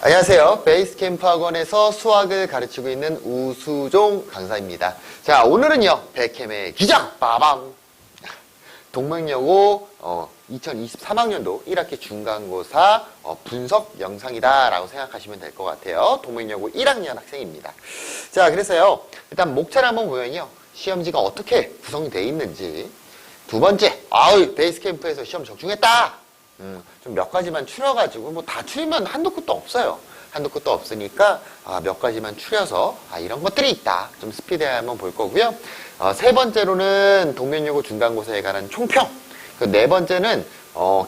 안녕하세요. 베이스캠프 학원에서 수학을 가르치고 있는 우수종 강사입니다. 자, 오늘은요, 백캠의 기적! 빠밤! 동명여고 2023학년도 1학기 중간고사 분석 영상이다 라고 생각하시면 될 것 같아요. 동명여고 1학년 학생입니다. 자, 그래서요, 일단 목차를 한번 보면요, 시험지가 어떻게 구성이 되어 있는지. 두 번째, 베이스캠프에서 시험 적중했다! 좀 몇 가지만 추려가지고, 뭐 다 추리면 한도 끝도 없어요. 한도 끝도 없으니까, 몇 가지만 추려서, 이런 것들이 있다. 좀 스피드하게 한번 볼 거고요. 세 번째로는 동명여고 중간고사에 관한 총평. 네 번째는,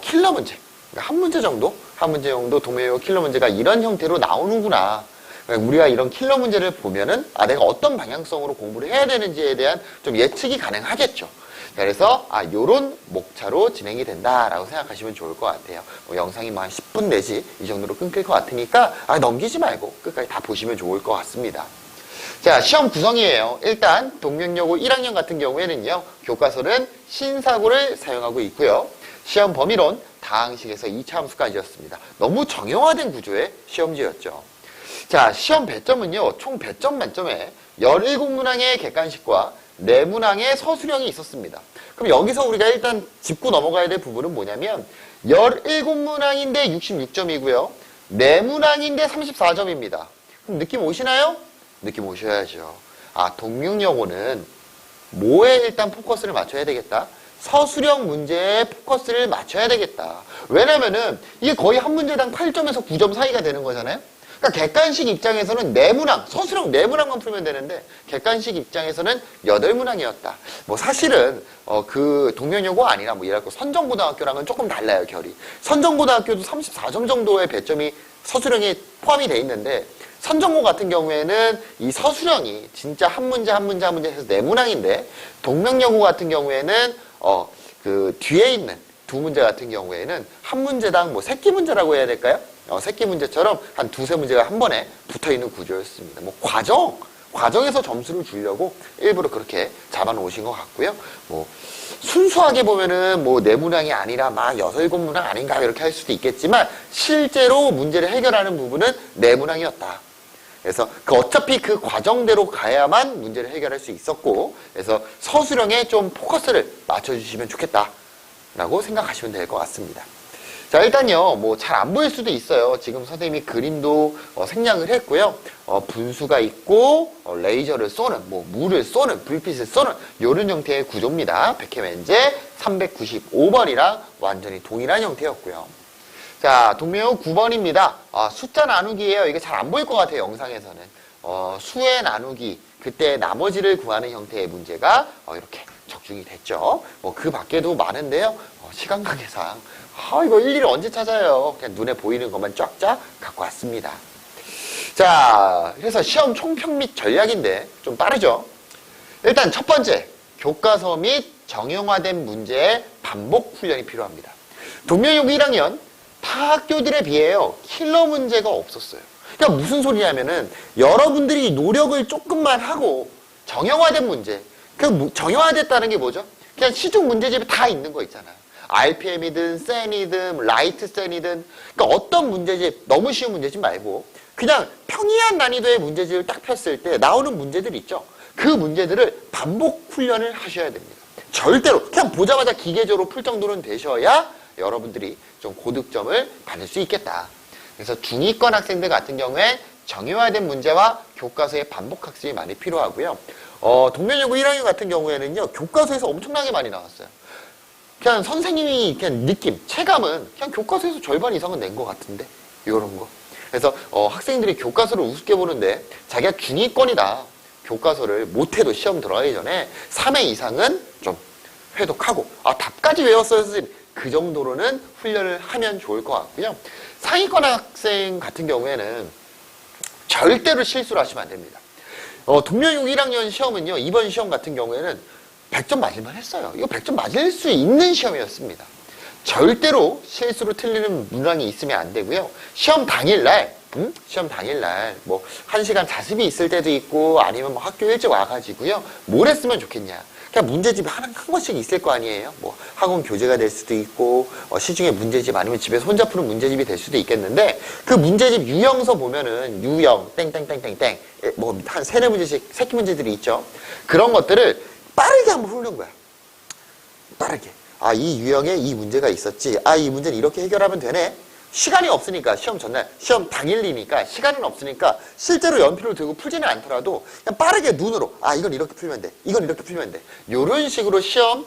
킬러 문제. 그러니까 한 문제 정도 동명여고 킬러 문제가 이런 형태로 나오는구나. 우리가 이런 킬러 문제를 보면은, 내가 어떤 방향성으로 공부를 해야 되는지에 대한 좀 예측이 가능하겠죠. 그래서 요런 목차로 진행이 된다라고 생각하시면 좋을 것 같아요. 영상이 한 10분 내지 이 정도로 끊길 것 같으니까 넘기지 말고 끝까지 다 보시면 좋을 것 같습니다. 자, 시험 구성이에요. 일단 동명여고 1학년 같은 경우에는요, 교과서는 신사고를 사용하고 있고요. 시험 범위론 다항식에서 2차 함수까지였습니다. 너무 정형화된 구조의 시험지였죠. 자, 시험 배점은요, 총 100점 만점에 17문항의 객관식과 4문항의 서술형이 있었습니다. 그럼 여기서 우리가 일단 짚고 넘어가야 될 부분은 뭐냐면 17문항인데 66점이고요. 4문항인데 34점입니다. 그럼 느낌 오시나요? 느낌 오셔야죠. 동명여고는 뭐에 일단 포커스를 맞춰야 되겠다? 서술형 문제에 포커스를 맞춰야 되겠다. 왜냐면은 이게 거의 한 문제당 8점에서 9점 사이가 되는 거잖아요. 그러니까 객관식 입장에서는 4문항, 서술형 4문항만 풀면 되는데 객관식 입장에서는 8문항이었다. 뭐 사실은 그 동명여고 아니라 이랄까 선정고등학교랑은 조금 달라요, 결이. 선정고등학교도 34점 정도의 배점이 서술형에 포함이 돼 있는데 선정고 같은 경우에는 이 서술형이 진짜 한 문제 해서 4문항인데 동명여고 같은 경우에는 그 뒤에 있는 두 문제 같은 경우에는 한 문제당 새끼 문제라고 해야 될까요? 새끼 문제처럼 한 두세 문제가 한 번에 붙어있는 구조였습니다. 과정에서 점수를 주려고 일부러 그렇게 잡아놓으신 것 같고요. 순수하게 보면은 4문항이 아니라 6-7문항 아닌가 이렇게 할 수도 있겠지만 실제로 문제를 해결하는 부분은 4문항이었다. 그래서 어차피 그 과정대로 가야만 문제를 해결할 수 있었고, 그래서 서술형에 좀 포커스를 맞춰주시면 좋겠다라고 생각하시면 될 것 같습니다. 자, 일단요, 잘 안 보일 수도 있어요. 지금 선생님이 그림도 생략을 했고요. 분수가 있고, 레이저를 쏘는, 물을 쏘는, 불빛을 쏘는, 요런 형태의 구조입니다. 백해멘제 395번이랑 완전히 동일한 형태였고요. 자, 동명여고 9번입니다. 숫자 나누기예요. 이게 잘 안 보일 것 같아요, 영상에서는. 수의 나누기, 그때 나머지를 구하는 형태의 문제가 이렇게 적중이 됐죠. 그 밖에도 많은데요. 시간 관계상 이거 일일이 언제 찾아요? 그냥 눈에 보이는 것만 쫙쫙 갖고 왔습니다. 자, 그래서 시험 총평 및 전략인데 좀 빠르죠? 일단 첫 번째, 교과서 및 정형화된 문제의 반복 훈련이 필요합니다. 동명여고 1학년 타 학교들에 비해요, 킬러 문제가 없었어요. 그러니까 무슨 소리냐면은 여러분들이 노력을 조금만 하고 정형화된 문제, 정형화됐다는 게 뭐죠? 그냥 시중 문제집에 다 있는 거 있잖아요. RPM이든 센이든 라이트 센이든, 그러니까 어떤 문제집, 너무 쉬운 문제집 말고 그냥 평이한 난이도의 문제집을 딱 폈을 때 나오는 문제들 있죠. 그 문제들을 반복 훈련을 하셔야 됩니다. 절대로 그냥 보자마자 기계적으로 풀 정도는 되셔야 여러분들이 좀 고득점을 받을 수 있겠다. 그래서 중위권 학생들 같은 경우에 정형화된 문제와 교과서의 반복 학습이 많이 필요하고요. 동명여고 1학년 같은 경우에는요, 교과서에서 엄청나게 많이 나왔어요. 그냥 선생님이 그냥 느낌, 체감은 그냥 교과서에서 절반 이상은 낸 것 같은데, 이런 거. 그래서 학생들이 교과서를 우습게 보는데 자기가 중위권이다. 교과서를 못해도 시험 들어가기 전에 3회 이상은 좀 회독하고, 답까지 외웠어요, 선생님. 그 정도로는 훈련을 하면 좋을 것 같고요. 상위권 학생 같은 경우에는 절대로 실수를 하시면 안 됩니다. 동명여고 1학년 시험은요, 이번 시험 같은 경우에는 100점 맞을만 했어요. 이거 100점 맞을 수 있는 시험이었습니다. 절대로 실수로 틀리는 문항이 있으면 안 되고요. 시험 당일날, 1시간 자습이 있을 때도 있고, 아니면 학교 일찍 와가지고요. 뭘 했으면 좋겠냐. 그냥 문제집이 한 권씩 있을 거 아니에요. 학원 교재가 될 수도 있고 시중에 문제집 아니면 집에서 혼자 푸는 문제집이 될 수도 있겠는데 그 문제집 유형서 보면은 유형 땡땡땡땡땡 뭐 한 3-4문제씩 새끼 문제들이 있죠. 그런 것들을 빠르게 한번 훑는 거야. 빠르게. 아, 이 유형에 이 문제가 있었지. 아, 이 문제는 이렇게 해결하면 되네. 시간이 없으니까 시험 전날, 시험 당일이니까 시간은 없으니까 실제로 연필을 들고 풀지는 않더라도 그냥 빠르게 눈으로 아, 이건 이렇게 풀면 돼. 이건 이렇게 풀면 돼. 이런 식으로 시험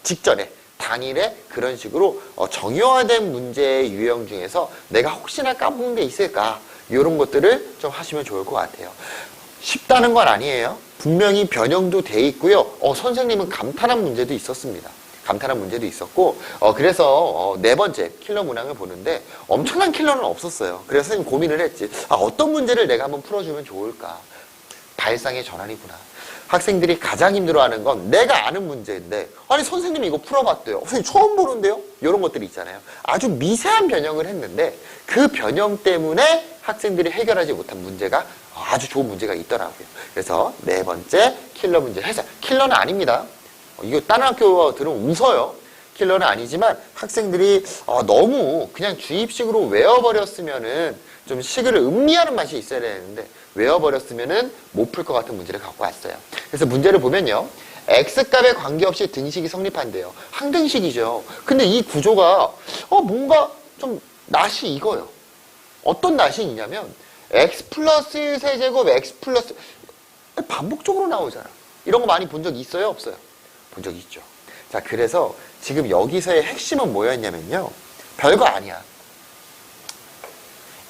직전에 당일에 그런 식으로 정형화된 문제의 유형 중에서 내가 혹시나 까먹은 게 있을까 이런 것들을 좀 하시면 좋을 것 같아요. 쉽다는 건 아니에요. 분명히 변형도 돼 있고요. 선생님은 감탄한 문제도 있었습니다. 감탄한 문제도 있었고 그래서 4번째 킬러 문항을 보는데 엄청난 킬러는 없었어요. 그래서 선생님 고민을 했지. 아, 어떤 문제를 내가 한번 풀어주면 좋을까. 발상의 전환이구나. 학생들이 가장 힘들어하는 건 내가 아는 문제인데 아니 선생님이 이거 풀어봤대요. 선생님 처음 보는데요? 이런 것들이 있잖아요. 아주 미세한 변형을 했는데 그 변형 때문에 학생들이 해결하지 못한 문제가 아주 좋은 문제가 있더라고요. 그래서 4번째 킬러 문제를 해서 킬러는 아닙니다. 이거 다른 학교 들으면 웃어요. 킬러는 아니지만 학생들이 너무 그냥 주입식으로 외워버렸으면은 좀 식을 음미하는 맛이 있어야 되는데 외워버렸으면은 못 풀 것 같은 문제를 갖고 왔어요. 그래서 문제를 보면요. X값에 관계없이 등식이 성립한대요. 항등식이죠. 근데 이 구조가 뭔가 좀 낯이 익어요. 어떤 낯이 있냐면 X 플러스 1세제곱 X 플러스 반복적으로 나오잖아. 이런 거 많이 본 적 있어요? 없어요? 본 적 있죠. 자, 그래서 지금 여기서의 핵심은 뭐였냐면요. 별거 아니야.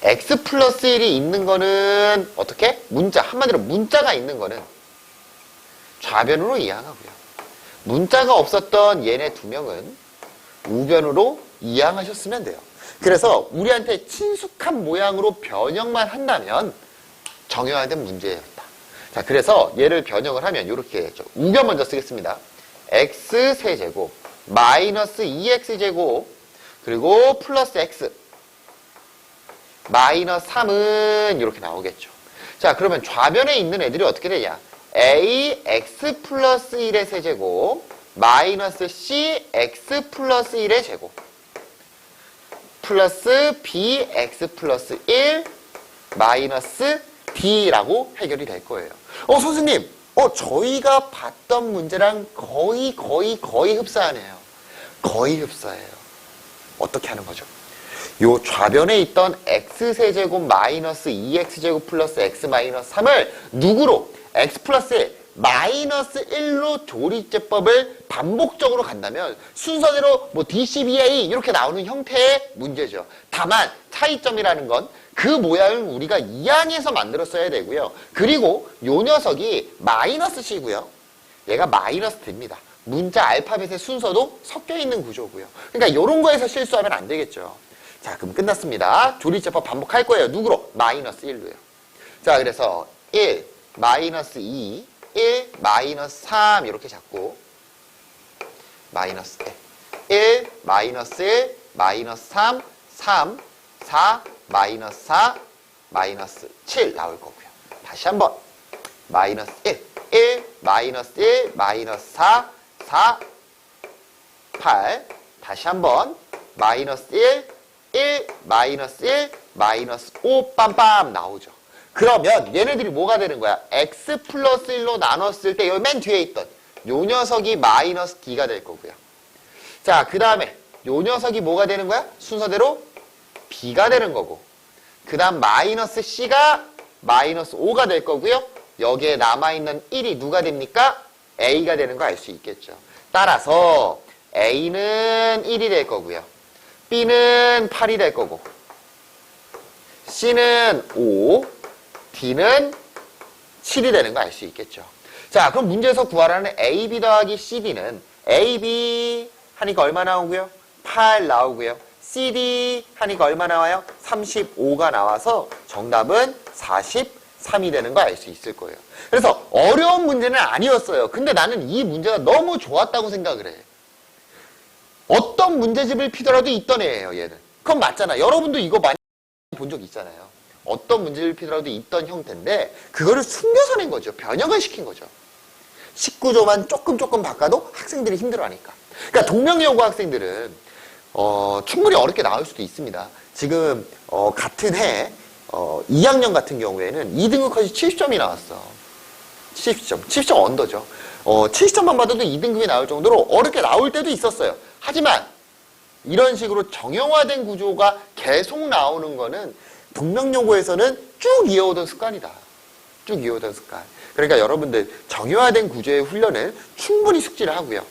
X 플러스 1이 있는 거는 어떻게? 문자. 한마디로 문자가 있는 거는 좌변으로 이항하고요. 문자가 없었던 얘네 2명은 우변으로 이항하셨으면 돼요. 그래서 우리한테 친숙한 모양으로 변형만 한다면 정형화된 문제였다. 자, 그래서 얘를 변형을 하면 이렇게 했죠. 우변 먼저 쓰겠습니다. x 세제곱 마이너스 2x제곱 그리고 플러스 x 마이너스 3은 이렇게 나오겠죠. 자, 그러면 좌변에 있는 애들이 어떻게 되냐? a x 플러스 1의 세제곱 마이너스 c x 플러스 1의 제곱 플러스 b x 플러스 1 마이너스 d라고 해결이 될 거예요. 선생님, 저희가 봤던 문제랑 거의 흡사하네요. 거의 흡사해요. 어떻게 하는 거죠? 요 좌변에 있던 x세제곱 마이너스 2x제곱 플러스 x 마이너스 3을 누구로? x 플러스 1 마이너스 1로 조리제법을 반복적으로 간다면 순서대로 뭐 DCBA 이렇게 나오는 형태의 문제죠. 다만 차이점이라는 건 그 모양을 우리가 이항해서 만들었어야 되고요. 그리고 요 녀석이 마이너스 C고요. 얘가 마이너스 D입니다. 문자 알파벳의 순서도 섞여 있는 구조고요. 그러니까 이런 거에서 실수하면 안 되겠죠. 자, 그럼 끝났습니다. 조리제법 반복할 거예요. 누구로? 마이너스 1로요. 자, 그래서 1, 마이너스 2, 1, 마이너스 3 이렇게 잡고 마이너스 1, 마이너스 1, 마이너스 3, 3, 4, 마이너스 4, 마이너스 7 나올 거고요. 다시 한번 마이너스 1, 1, 마이너스 1, 마이너스 4, 4, 8 다시 한번 마이너스 1, 1, 마이너스 1, 마이너스 5 빰빰 나오죠. 그러면 얘네들이 뭐가 되는 거야? x 플러스 1로 나눴을 때 여기 맨 뒤에 있던 요 녀석이 마이너스 d가 될 거고요. 자, 그 다음에 요 녀석이 뭐가 되는 거야? 순서대로 b가 되는 거고 그 다음 마이너스 c가 마이너스 5가 될 거고요. 여기에 남아있는 1이 누가 됩니까? a가 되는 거 알 수 있겠죠. 따라서 a는 1이 될 거고요. b는 8이 될 거고 c는 5 D는 7이 되는 거 알 수 있겠죠. 자, 그럼 문제에서 구하라는 AB 더하기 CD는 AB 하니까 얼마 나오고요? 8 나오고요. CD 하니까 얼마 나와요? 35가 나와서 정답은 43이 되는 거 알 수 있을 거예요. 그래서 어려운 문제는 아니었어요. 근데 나는 이 문제가 너무 좋았다고 생각을 해. 어떤 문제집을 피더라도 있던 애예요, 얘는. 그건 맞잖아. 여러분도 이거 많이 본 적 있잖아요. 어떤 문제를 피더라도 있던 형태인데 그거를 숨겨서 낸 거죠. 변형을 시킨 거죠. 19조만 조금 바꿔도 학생들이 힘들어하니까. 그러니까 동명여고 학생들은 충분히 어렵게 나올 수도 있습니다. 지금 같은 해 2학년 같은 경우에는 2등급까지 70점이 나왔어. 70점 언더죠. 70점만 받아도 2등급이 나올 정도로 어렵게 나올 때도 있었어요. 하지만 이런 식으로 정형화된 구조가 계속 나오는 거는 동명여고에서는 쭉 이어오던 습관이다. 쭉 이어오던 습관. 그러니까 여러분들 정형화된 구조의 훈련을 충분히 숙지를 하고요.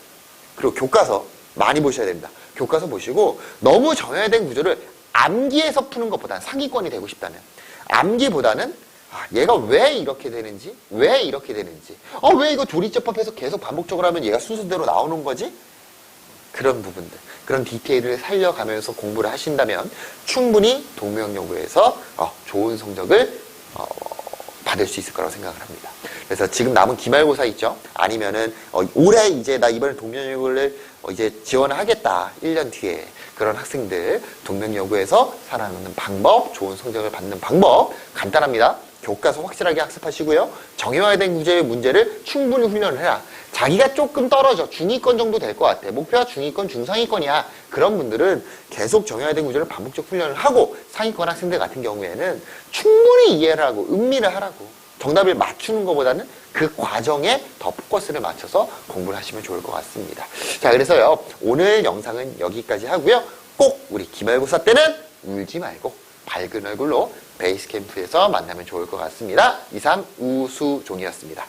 그리고 교과서 많이 보셔야 됩니다. 교과서 보시고 너무 정형화된 구조를 암기해서 푸는 것보다는 상위권이 되고 싶다면 암기보다는 얘가 왜 이렇게 되는지, 왜 이렇게 되는지, 왜 이거 조리제법해서 계속 반복적으로 하면 얘가 순서대로 나오는 거지? 그런 부분들, 그런 디테일을 살려가면서 공부를 하신다면 충분히 동명여고에서 좋은 성적을 받을 수 있을 거라고 생각을 합니다. 그래서 지금 남은 기말고사 있죠? 아니면은 올해 이제 나 이번에 동명여고를 이제 지원을 하겠다. 1년 뒤에 그런 학생들 동명여고에서 살아남는 방법, 좋은 성적을 받는 방법 간단합니다. 교과서 확실하게 학습하시고요. 정형화된 구제의 문제를 충분히 훈련을 해라. 자기가 조금 떨어져. 중위권 정도 될 것 같아. 목표가 중위권, 중상위권이야. 그런 분들은 계속 정형화된 구제를 반복적 훈련을 하고 상위권 학생들 같은 경우에는 충분히 이해를 하고 음미를 하라고. 정답을 맞추는 것보다는 그 과정에 더 포커스를 맞춰서 공부를 하시면 좋을 것 같습니다. 자, 그래서요. 오늘 영상은 여기까지 하고요. 꼭 우리 기말고사 때는 울지 말고 밝은 얼굴로 베이스 캠프에서 만나면 좋을 것 같습니다. 이상 우수종이었습니다.